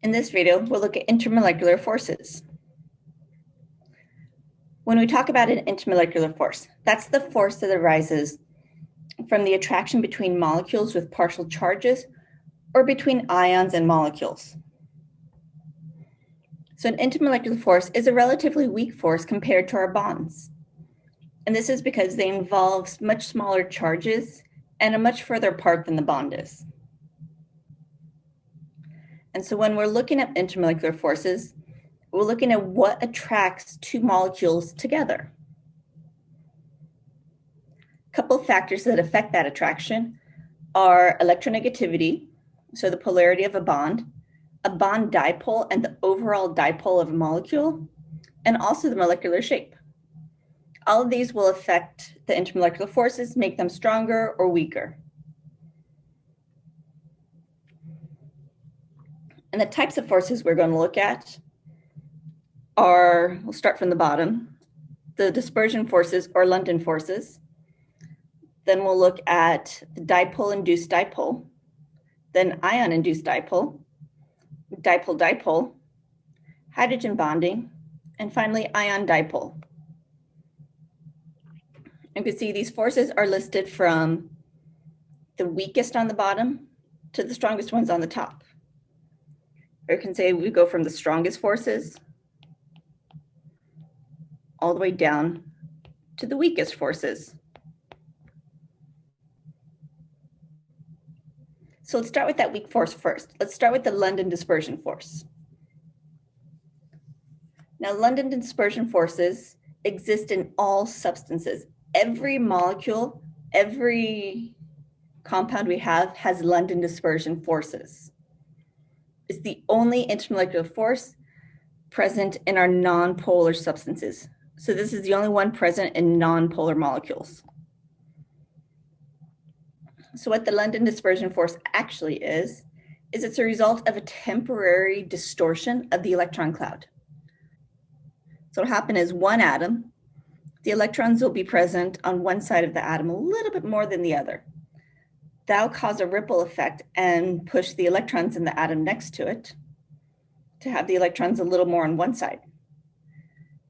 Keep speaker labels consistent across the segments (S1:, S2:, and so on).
S1: In this video, we'll look at intermolecular forces. When we talk about an intermolecular force, that's the force that arises from the attraction between molecules with partial charges or between ions and molecules. So an intermolecular force is a relatively weak force compared to our bonds. And this is because they involve much smaller charges and are much further apart than the bond is. And so when we're looking at intermolecular forces, we're looking at what attracts two molecules together. A couple of factors that affect that attraction are electronegativity, so the polarity of a bond dipole, and the overall dipole of a molecule, and also the molecular shape. All of these will affect the intermolecular forces, make them stronger or weaker. And the types of forces we're going to look at are, we'll start from the bottom, the dispersion forces or London forces. Then we'll look at the dipole-induced dipole, then ion-induced dipole, dipole-dipole, hydrogen bonding, and finally ion dipole. You can see these forces are listed from the weakest on the bottom to the strongest ones on the top. Or you can say we go from the strongest forces all the way down to the weakest forces. So let's start with that weak force first. Let's start with the London dispersion force. Now, London dispersion forces exist in all substances. Every molecule, every compound we have has London dispersion forces. It's the only intermolecular force present in our non-polar substances. So this is the only one present in non-polar molecules. So what the London dispersion force actually is it's a result of a temporary distortion of the electron cloud. So what will happen is one atom, the electrons will be present on one side of the atom a little bit more than the other. That'll cause a ripple effect and push the electrons in the atom next to it to have the electrons a little more on one side.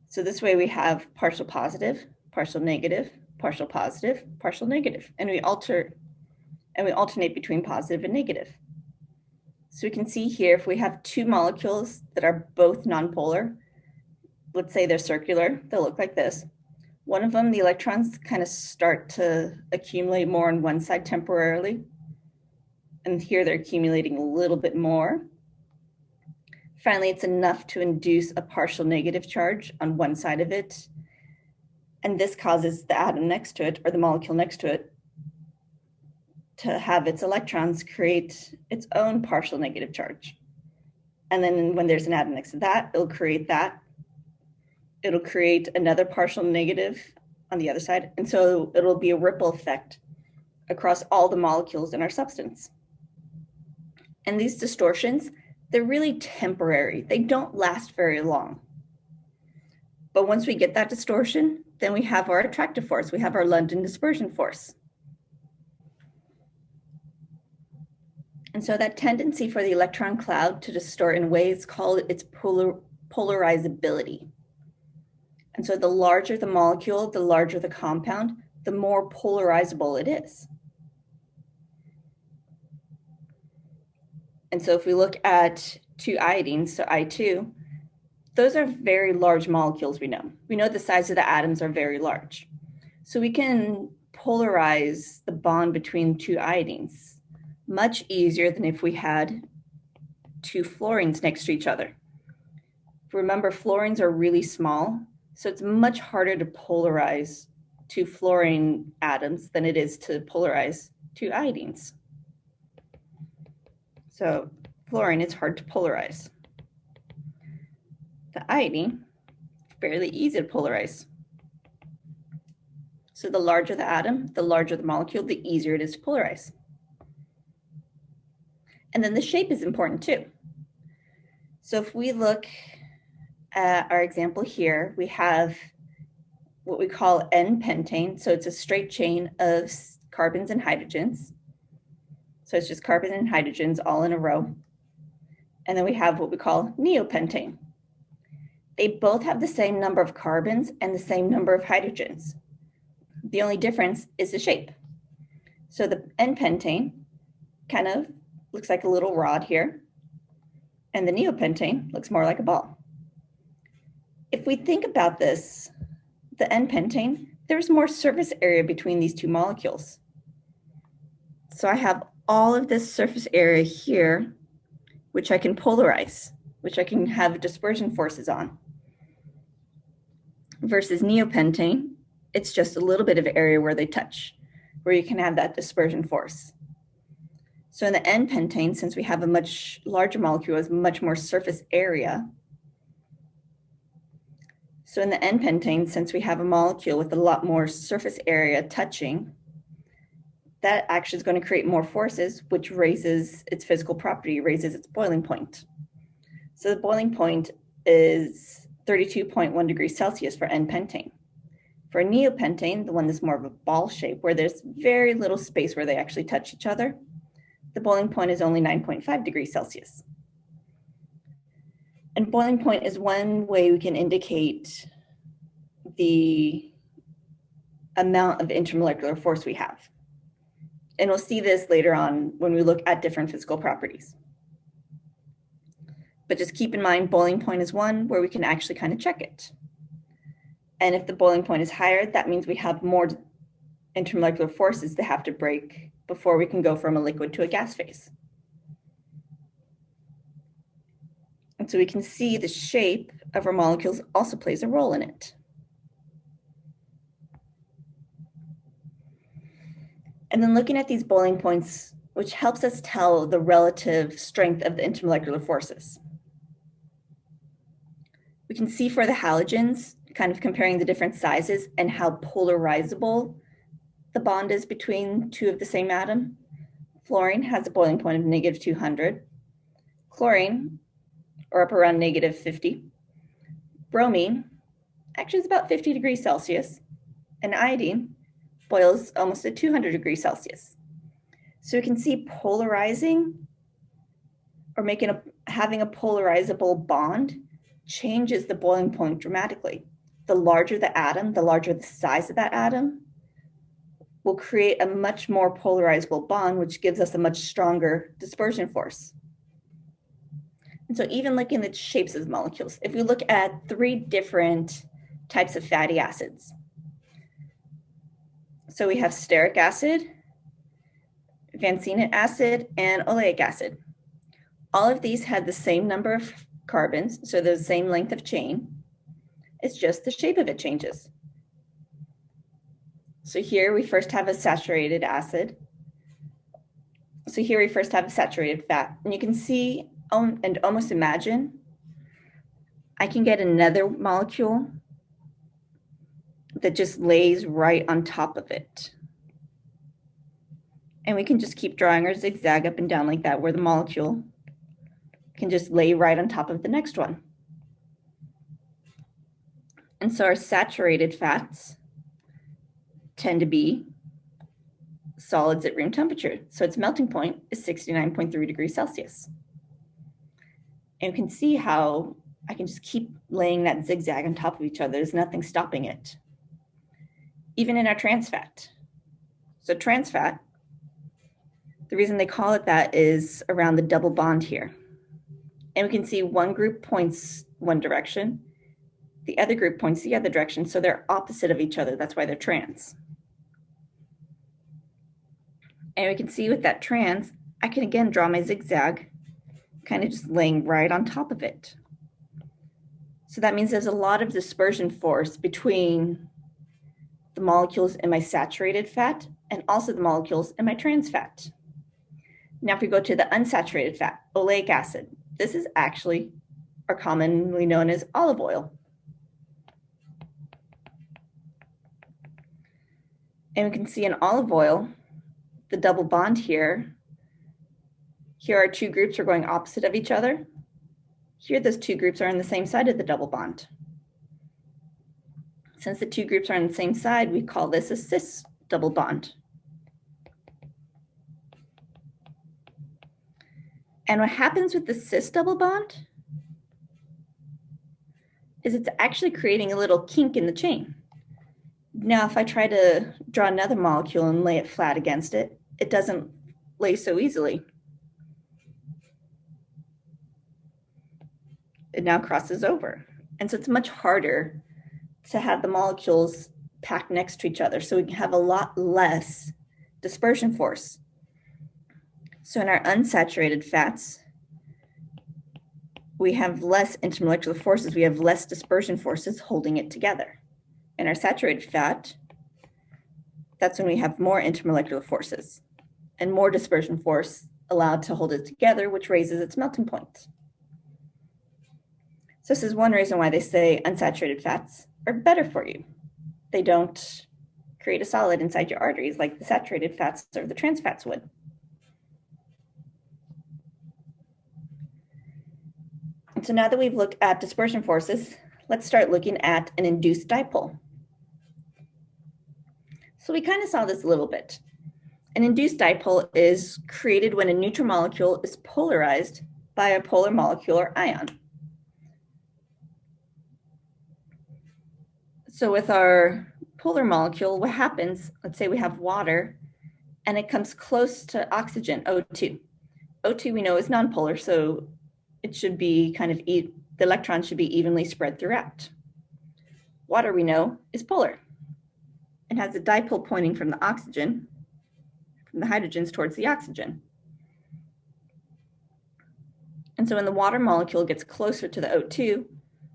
S1: So this way we have partial positive, partial negative, partial positive, partial negative, and we alternate between positive and negative. So we can see here if we have two molecules that are both nonpolar, let's say they're circular, they'll look like this. One of them, the electrons kind of start to accumulate more on one side temporarily. And here they're accumulating a little bit more. Finally, it's enough to induce a partial negative charge on one side of it. And this causes the atom next to it, or the molecule next to it, to have its electrons create its own partial negative charge. And then when there's an atom next to that, it'll create that. It'll create another partial negative on the other side. And so it'll be a ripple effect across all the molecules in our substance. And these distortions, they're really temporary. They don't last very long. But once we get that distortion, then we have our attractive force. We have our London dispersion force. And so that tendency for the electron cloud to distort in ways is called its polarizability. And so the larger the molecule, the larger the compound, the more polarizable it is. And so if we look at two iodines, so I2, those are very large molecules we know. We know the size of the atoms are very large. So we can polarize the bond between two iodines much easier than if we had two fluorines next to each other. Remember, fluorines are really small, so it's much harder to polarize two fluorine atoms than it is to polarize two iodines. So fluorine is hard to polarize. The iodine, fairly easy to polarize. So the larger the atom, the larger the molecule, the easier it is to polarize. And then the shape is important too. So if we look at our example here, we have what we call N-pentane. So it's a straight chain of carbons and hydrogens. So it's just carbons and hydrogens all in a row. And then we have what we call neopentane. They both have the same number of carbons and the same number of hydrogens. The only difference is the shape. So the N-pentane kind of looks like a little rod here, and the neopentane looks more like a ball. If we think about this, the N-pentane, there's more surface area between these two molecules. So I have all of this surface area here, which I can polarize, which I can have dispersion forces on. Versus neopentane, it's just a little bit of area where they touch, where you can have that dispersion force. So in the N-pentane, since we have a much larger molecule with much more surface area, so in the N-pentane, since we have a molecule with a lot more surface area touching, that actually is going to create more forces, which raises its physical property, raises its boiling point. So the boiling point is 32.1 degrees Celsius for N-pentane. For neopentane, the one that's more of a ball shape, where there's very little space where they actually touch each other, the boiling point is only 9.5 degrees Celsius. And boiling point is one way we can indicate the amount of intermolecular force we have. And we'll see this later on when we look at different physical properties. But just keep in mind, boiling point is one where we can actually kind of check it. And if the boiling point is higher, that means we have more intermolecular forces that have to break before we can go from a liquid to a gas phase. And so we can see the shape of our molecules also plays a role in it. And then looking at these boiling points, which helps us tell the relative strength of the intermolecular forces. We can see for the halogens, kind of comparing the different sizes and how polarizable the bond is between two of the same atom. Fluorine has a boiling point of negative 200. Chlorine, or up around negative 50. Bromine, actually is about 50 degrees Celsius. And iodine boils almost at 200 degrees Celsius. So we can see polarizing or having a polarizable bond changes the boiling point dramatically. The larger the atom, the larger the size of that atom, will create a much more polarizable bond, which gives us a much stronger dispersion force. And so even looking at the shapes of the molecules, if we look at 3 different types of fatty acids. So we have stearic acid, vancenic acid, and oleic acid. All of these had the same number of carbons, so the same length of chain. It's just the shape of it changes. So here we first have a saturated acid. So here we first have a saturated fat. And you can see and almost imagine I can get another molecule that just lays right on top of it. And we can just keep drawing our zigzag up and down like that, where the molecule can just lay right on top of the next one. And so our saturated fats tend to be solids at room temperature. So its melting point is 69.3 degrees Celsius. And you can see how I can just keep laying that zigzag on top of each other. There's nothing stopping it. Even in our trans fat. So trans fat, the reason they call it that is around the double bond here. And we can see one group points one direction, the other group points the other direction, so they're opposite of each other. That's why they're trans. And we can see with that trans, I can again draw my zigzag, kind of just laying right on top of it. So that means there's a lot of dispersion force between the molecules in my saturated fat and also the molecules in my trans fat. Now, if we go to the unsaturated fat, oleic acid, this is actually are commonly known as olive oil. And we can see in olive oil, the double bond here. Here our 2 groups are going opposite of each other. Here, those 2 groups are on the same side of the double bond. Since the 2 groups are on the same side, we call this a cis double bond. And what happens with the cis double bond is it's actually creating a little kink in the chain. Now, if I try to draw another molecule and lay it flat against it, it doesn't lay so easily. It now crosses over. And so it's much harder to have the molecules packed next to each other. So we can have a lot less dispersion force. So in our unsaturated fats, we have less intermolecular forces. We have less dispersion forces holding it together. In our saturated fat, that's when we have more intermolecular forces and more dispersion force allowed to hold it together, which raises its melting point. So this is one reason why they say unsaturated fats are better for you. They don't create a solid inside your arteries like the saturated fats or the trans fats would. And so now that we've looked at dispersion forces, let's start looking at an induced dipole. So we kind of saw this a little bit. An induced dipole is created when a neutral molecule is polarized by a polar molecular ion. So with our polar molecule, what happens, let's say we have water and it comes close to oxygen, O2. O2 we know is nonpolar, so it should be kind of, the electrons should be evenly spread throughout. Water we know is polar. It has a dipole pointing from the oxygen, from the hydrogens towards the oxygen. And so when the water molecule gets closer to the O2,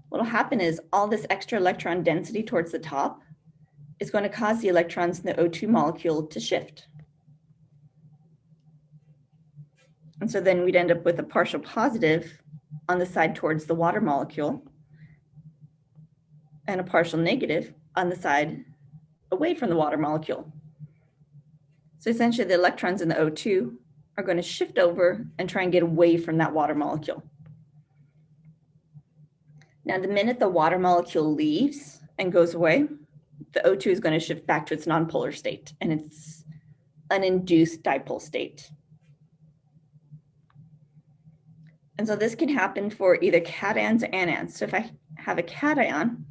S1: what will happen is all this extra electron density towards the top is going to cause the electrons in the O2 molecule to shift. And so then we'd end up with a partial positive on the side towards the water molecule and a partial negative on the side away from the water molecule. So essentially the electrons in the O2 are going to shift over and try and get away from that water molecule. Now, the minute the water molecule leaves and goes away, the O2 is going to shift back to its nonpolar state, and it's an induced dipole state. And so this can happen for either cations or anions. So if I have a cation,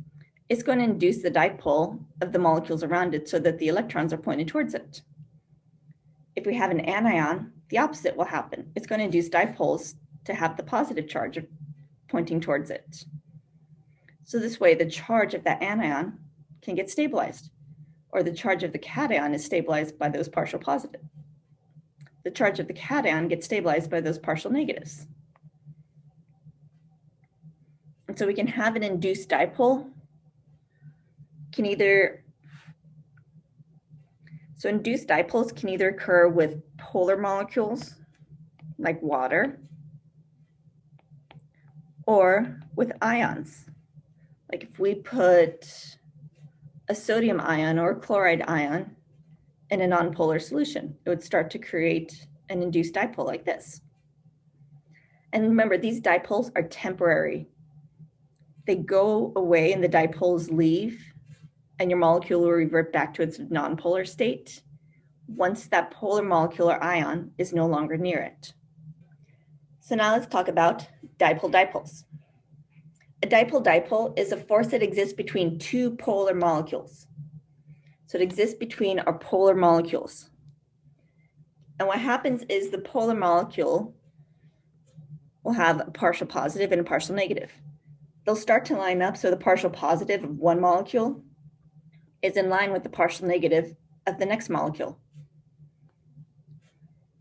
S1: it's going to induce the dipole of the molecules around it so that the electrons are pointed towards it. If we have an anion, the opposite will happen. It's going to induce dipoles to have the positive charge pointing towards it. So this way, the charge of that anion can get stabilized, or the charge of the cation is stabilized by those partial positives. The charge of the cation gets stabilized by those partial negatives. And so we can have an induced dipole. So induced dipoles can either occur with polar molecules, like water, or with ions. Like if we put a sodium ion or a chloride ion in a nonpolar solution, it would start to create an induced dipole like this. And remember, these dipoles are temporary. They go away and the dipoles leave, and your molecule will revert back to its nonpolar state once that polar molecular ion is no longer near it. So now let's talk about dipole-dipoles. A dipole-dipole is a force that exists between two polar molecules. So it exists between our polar molecules. And what happens is the polar molecule will have a partial positive and a partial negative. They'll start to line up so the partial positive of one molecule is in line with the partial negative of the next molecule.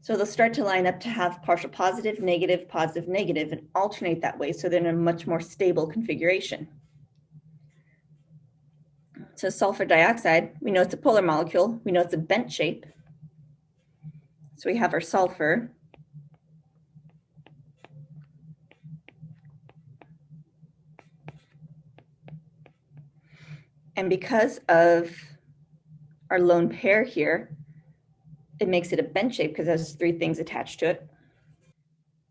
S1: So they'll start to line up to have partial positive, negative, and alternate that way so they're in a much more stable configuration. So sulfur dioxide, we know it's a polar molecule. We know it's a bent shape. So we have our sulfur. And because of our lone pair here, it makes it a bent shape because it has three things attached to it.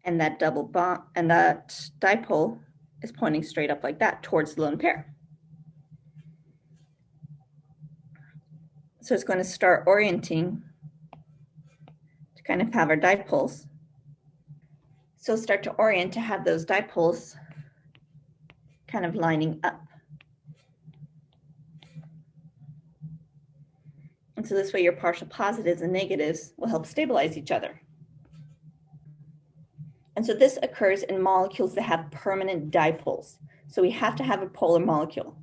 S1: And that double bond and that dipole is pointing straight up like that towards the lone pair. So it's going to start orienting to kind of have our dipoles. So start to orient to have those dipoles kind of lining up. And so this way your partial positives and negatives will help stabilize each other. And so this occurs in molecules that have permanent dipoles. So we have to have a polar molecule.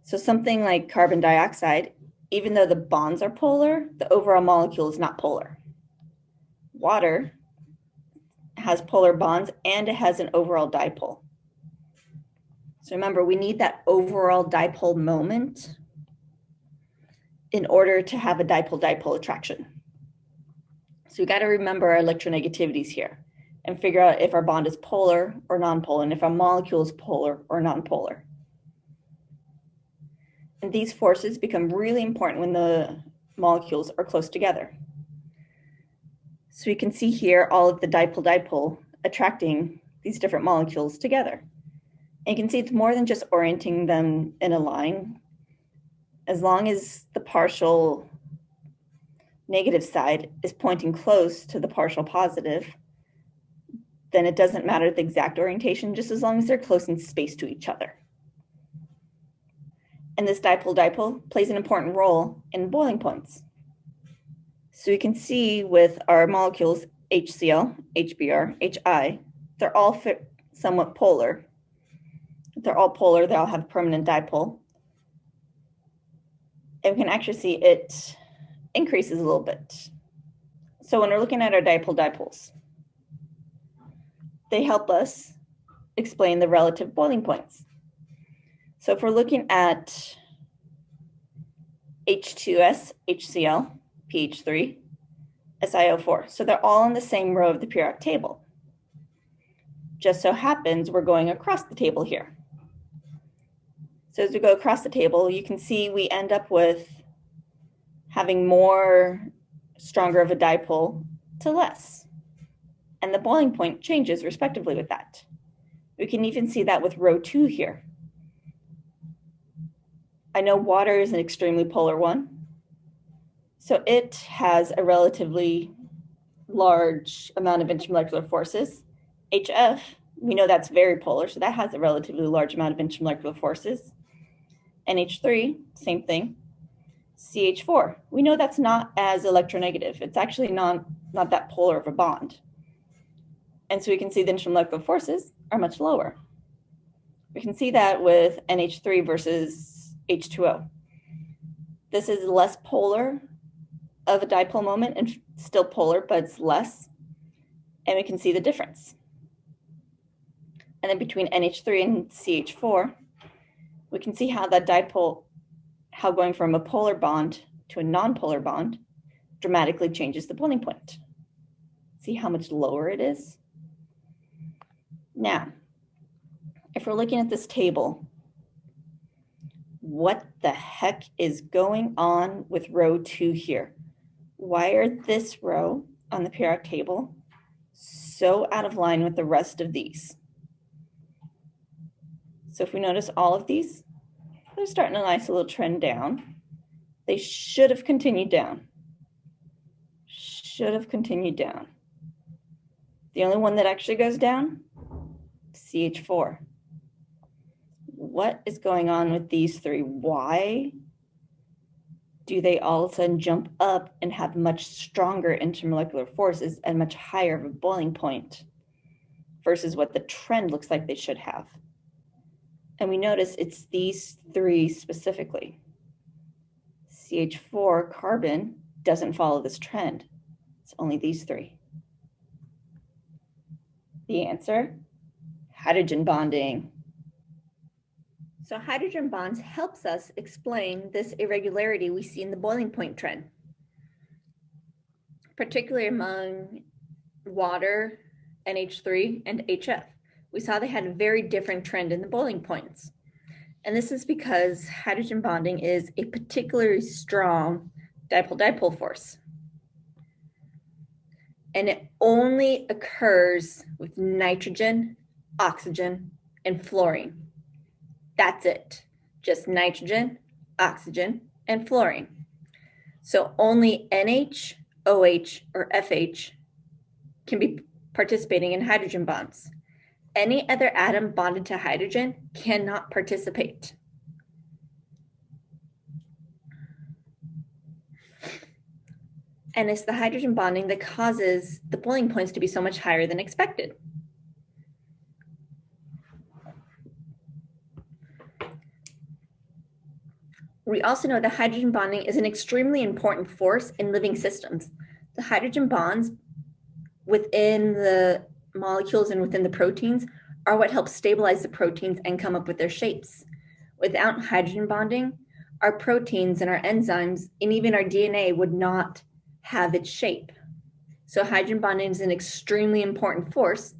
S1: So something like carbon dioxide, even though the bonds are polar, the overall molecule is not polar. Water has polar bonds and it has an overall dipole. So remember, we need that overall dipole moment in order to have a dipole-dipole attraction. So we got to remember our electronegativities here and figure out if our bond is polar or nonpolar, and if our molecule is polar or nonpolar. And these forces become really important when the molecules are close together. So we can see here all of the dipole-dipole attracting these different molecules together. And you can see it's more than just orienting them in a line. As long as the partial negative side is pointing close to the partial positive, then it doesn't matter the exact orientation, just as long as they're close in space to each other. And this dipole-dipole plays an important role in boiling points. So you can see with our molecules, HCl, HBr, HI, they're all somewhat polar. They're all polar, they all have permanent dipole. And we can actually see it increases a little bit. So when we're looking at our dipole-dipoles, they help us explain the relative boiling points. So if we're looking at H2S, HCl, pH3, SiO4, so they're all in the same row of the periodic table. Just so happens we're going across the table here. So as we go across the table, you can see we end up with having stronger of a dipole to less. And the boiling point changes respectively with that. We can even see that with row 2 here. I know water is an extremely polar one. So it has a relatively large amount of intermolecular forces. HF, we know that's very polar, so that has a relatively large amount of intermolecular forces. NH3, same thing. CH4, we know that's not as electronegative. It's actually not that polar of a bond. And so we can see the intermolecular forces are much lower. We can see that with NH3 versus H2O. This is less polar of a dipole moment and still polar, but it's less. And we can see the difference. And then between NH3 and CH4, we can see how that dipole, how going from a polar bond to a nonpolar bond dramatically changes the boiling point. See how much lower it is? Now, if we're looking at this table, what the heck is going on with row 2 here? Why are this row on the periodic table so out of line with the rest of these? So if we notice all of these, they're starting a nice little trend down. They should have continued down. Should have continued down. The only one that actually goes down, CH4. What is going on with these three? Why do they all of a sudden jump up and have much stronger intermolecular forces and much higher of a boiling point versus what the trend looks like they should have? And we notice it's these three specifically. CH4 carbon doesn't follow this trend. It's only these three. The answer, hydrogen bonding. So hydrogen bonds helps us explain this irregularity we see in the boiling point trend, particularly among water, NH3, and HF. We saw they had a very different trend in the boiling points. And this is because hydrogen bonding is a particularly strong dipole-dipole force. And it only occurs with nitrogen, oxygen, and fluorine. That's it. Just nitrogen, oxygen, and fluorine. So only NH, OH, or FH can be participating in hydrogen bonds. Any other atom bonded to hydrogen cannot participate. And it's the hydrogen bonding that causes the boiling points to be so much higher than expected. We also know that hydrogen bonding is an extremely important force in living systems. The hydrogen bonds within the molecules and within the proteins are what helps stabilize the proteins and come up with their shapes. Without hydrogen bonding, our proteins and our enzymes and even our DNA would not have its shape. So hydrogen bonding is an extremely important force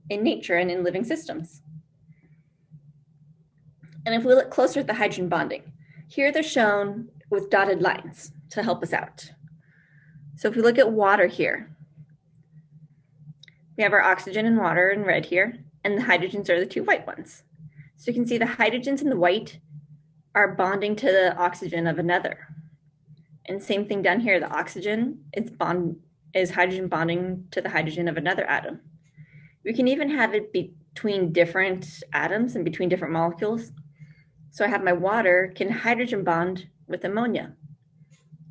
S1: in nature and in living systems. And if we look closer at the hydrogen bonding, here they're shown with dotted lines to help us out. So if we look at water here, we have our oxygen and water in red here, and the hydrogens are the two white ones. So you can see the hydrogens in the white are bonding to the oxygen of another. And same thing down here, the oxygen is hydrogen bonding to the hydrogen of another atom. We can even have it between different atoms and between different molecules. So I have my water can hydrogen bond with ammonia.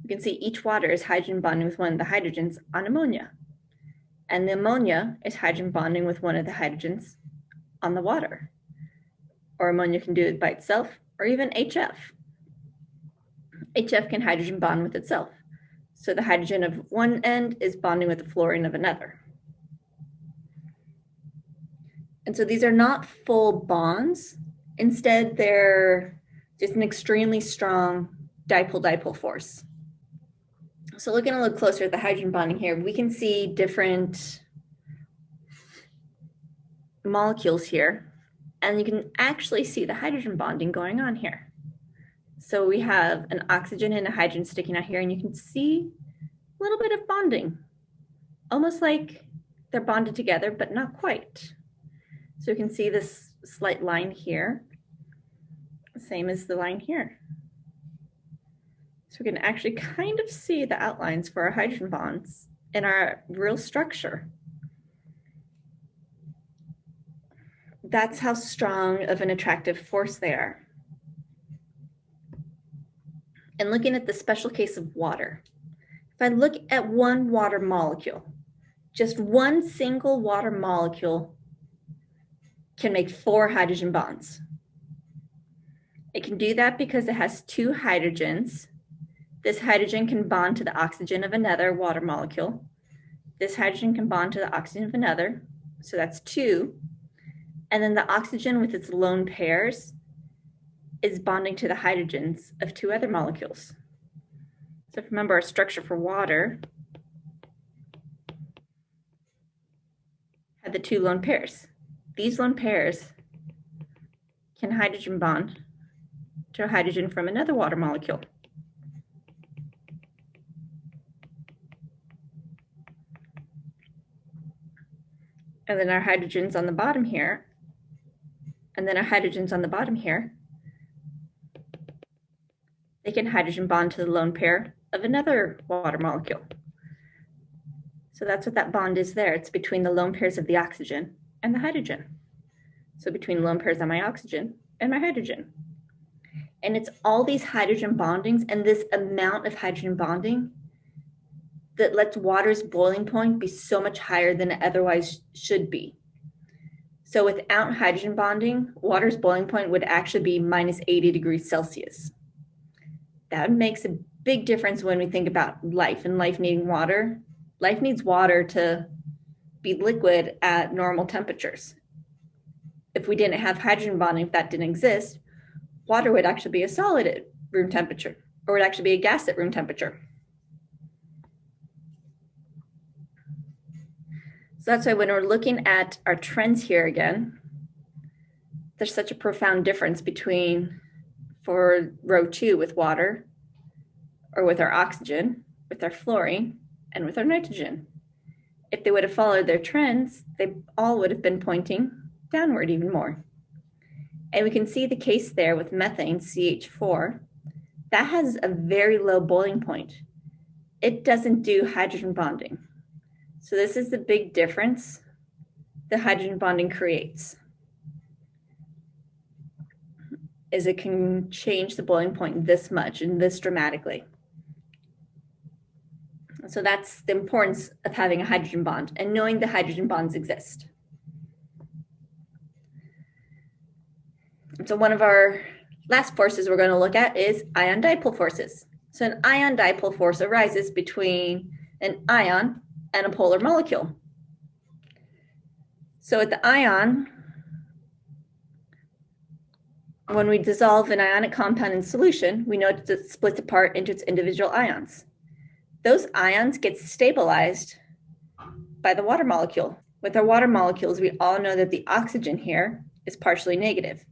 S1: You can see each water is hydrogen bonding with one of the hydrogens on ammonia. And the ammonia is hydrogen bonding with one of the hydrogens on the water. Or ammonia can do it by itself, or even HF. HF can hydrogen bond with itself. So the hydrogen of one end is bonding with the fluorine of another. And so these are not full bonds. Instead, they're just an extremely strong dipole-dipole force. So looking a little closer at the hydrogen bonding here, we can see different molecules here, and you can actually see the hydrogen bonding going on here. So we have an oxygen and a hydrogen sticking out here, and you can see a little bit of bonding, almost like they're bonded together, but not quite. So you can see this slight line here, same as the line here. So we can actually kind of see the outlines for our hydrogen bonds in our real structure. That's how strong of an attractive force they are. And looking at the special case of water, if I look at one water molecule, just one single water molecule can make 4 hydrogen bonds. It can do that because it has 2 hydrogens. This hydrogen can bond to the oxygen of another water molecule. This hydrogen can bond to the oxygen of another, so that's 2. And then the oxygen with its lone pairs is bonding to the hydrogens of 2 other molecules. So remember our structure for water had the 2 lone pairs. These lone pairs can hydrogen bond to a hydrogen from another water molecule. And then our hydrogens on the bottom here, and then our hydrogens on the bottom here, they can hydrogen bond to the lone pair of another water molecule. So that's what that bond is there. It's between the lone pairs of the oxygen and the hydrogen. So between the lone pairs of my oxygen and my hydrogen. And it's all these hydrogen bondings and this amount of hydrogen bonding that lets water's boiling point be so much higher than it otherwise should be. So without hydrogen bonding, water's boiling point would actually be minus 80 degrees Celsius. That makes a big difference when we think about life and life needing water. Life needs water to be liquid at normal temperatures. If we didn't have hydrogen bonding, if that didn't exist, water would actually be a solid at room temperature, or would actually be a gas at room temperature. So that's why when we're looking at our trends here again, there's such a profound difference between for row 2 with water, or with our oxygen, with our fluorine, and with our nitrogen. If they would have followed their trends, they all would have been pointing downward even more. And we can see the case there with methane, CH4. That has a very low boiling point. It doesn't do hydrogen bonding. So this is the big difference the hydrogen bonding creates is it can change the boiling point this much and this dramatically. So that's the importance of having a hydrogen bond and knowing the hydrogen bonds exist. So one of our last forces we're going to look at is ion dipole forces. So an ion dipole force arises between an ion and a polar molecule. So with the ion, when we dissolve an ionic compound in solution, we know it splits apart into its individual ions. Those ions get stabilized by the water molecule. With our water molecules, we all know that the oxygen here is partially negative.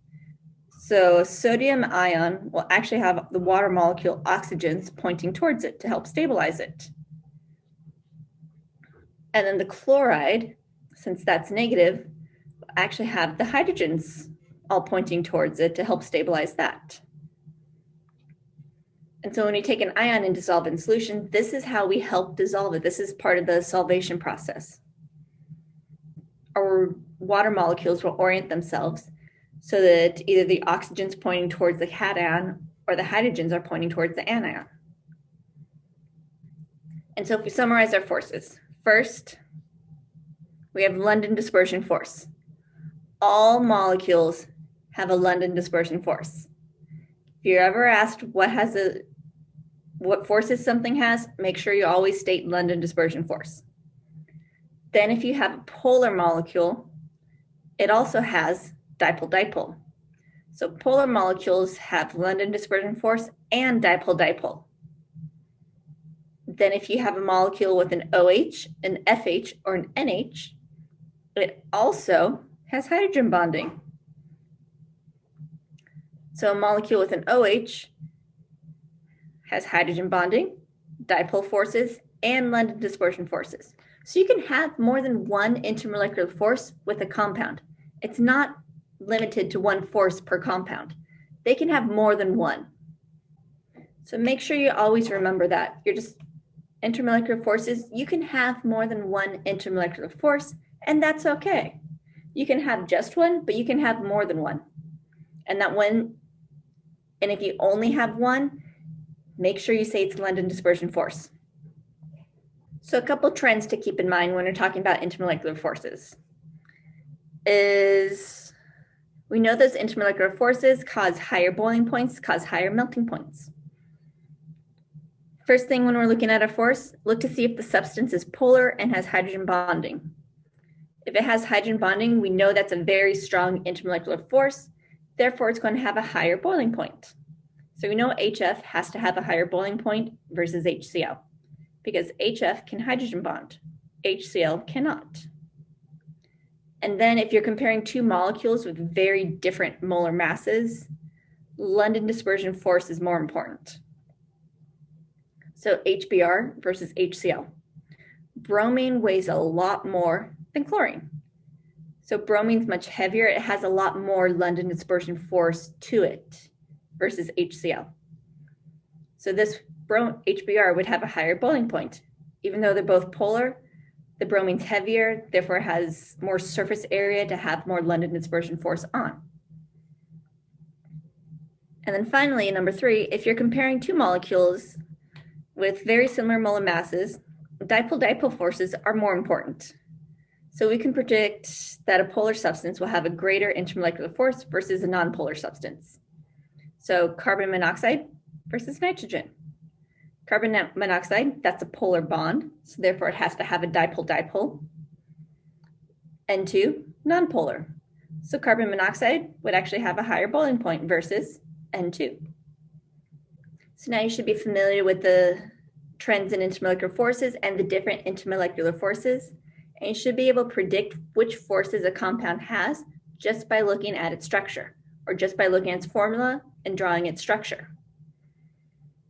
S1: So a sodium ion will actually have the water molecule oxygens pointing towards it to help stabilize it. And then the chloride, since that's negative, will actually have the hydrogens all pointing towards it to help stabilize that. And so when you take an ion and dissolve in solution, this is how we help dissolve it. This is part of the solvation process. Our water molecules will orient themselves so that either the oxygen's pointing towards the cation or the hydrogens are pointing towards the anion. And so if we summarize our forces, first, we have London dispersion force. All molecules have a London dispersion force. If you're ever asked what forces something has, make sure you always state London dispersion force. Then if you have a polar molecule, it also has dipole-dipole. So polar molecules have London dispersion force and dipole-dipole. Then if you have a molecule with an OH, an FH, or an NH, it also has hydrogen bonding. So a molecule with an OH has hydrogen bonding, dipole forces, and London dispersion forces. So you can have more than one intermolecular force with a compound. It's not limited to one force per compound. They can have more than one. So make sure you always remember that. Intermolecular forces, you can have more than one intermolecular force, and that's okay. You can have just one, but you can have more than one. And if you only have one, make sure you say it's London dispersion force. So a couple trends to keep in mind when we're talking about intermolecular forces is we know those intermolecular forces cause higher boiling points, cause higher melting points. First thing when we're looking at a force, look to see if the substance is polar and has hydrogen bonding. If it has hydrogen bonding, we know that's a very strong intermolecular force. Therefore, it's going to have a higher boiling point. So we know HF has to have a higher boiling point versus HCl because HF can hydrogen bond, HCl cannot. And then if you're comparing two molecules with very different molar masses, London dispersion force is more important. So HBr versus HCl. Bromine weighs a lot more than chlorine. So bromine's much heavier. It has a lot more London dispersion force to it versus HCl. So this HBr would have a higher boiling point. Even though they're both polar, the bromine's heavier, therefore it has more surface area to have more London dispersion force on. And then finally, number 3, if you're comparing two molecules with very similar molar masses, dipole-dipole forces are more important. So we can predict that a polar substance will have a greater intermolecular force versus a nonpolar substance. So carbon monoxide versus nitrogen. Carbon monoxide, that's a polar bond, so therefore it has to have a dipole-dipole. N2, nonpolar. So carbon monoxide would actually have a higher boiling point versus N2. So now you should be familiar with the trends in intermolecular forces and the different intermolecular forces, and you should be able to predict which forces a compound has just by looking at its structure or just by looking at its formula and drawing its structure.